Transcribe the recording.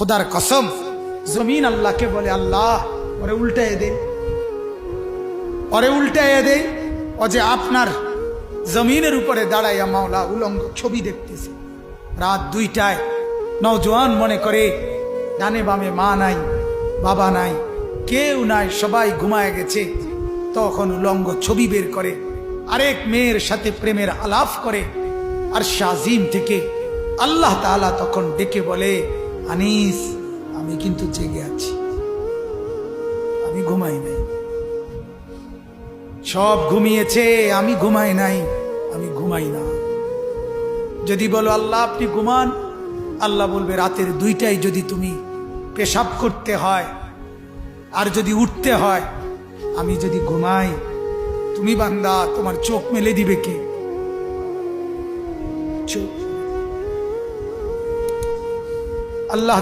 खुदार कसम जमीन अल्लाह के बोले अल्लाह ওরে উল্টায়ে দে, ওরে উল্টায়ে দে। ও যে আপনার জমিনের উপরে দাঁড়াইয়া মাওলা উলঙ্গ ছবি দেখতেছে। রাত 2টায় নওজোয়ান মনে করে ডানে বামে মা নাই, বাবা নাই, কেউ নাই, সবাই ঘুমায় গেছে। তখন উলঙ্গ ছবি বের করে আরেক মেয়ের সাথে প্রেমের আলাপ করে। আর শাজিম থেকে আল্লাহ তাআলা তখন ডেকে বলে, আনিস আমি কিন্তু জেগে আছি, আমি ঘুমাই নাই। সব ঘুমিয়েছে, আমি ঘুমাই নাই, আমি ঘুমাই না। যদি বলো আল্লাহ আপনি ঘুমান, আল্লাহ বলবে রাতের 2টায় যদি তুমি পেশাব করতে হয় আর যদি উঠতে হয়, আমি যদি ঘুমাই, তুমি বান্দা তোমার চোখ মেলে দিবে কে? চোখ আল্লাহ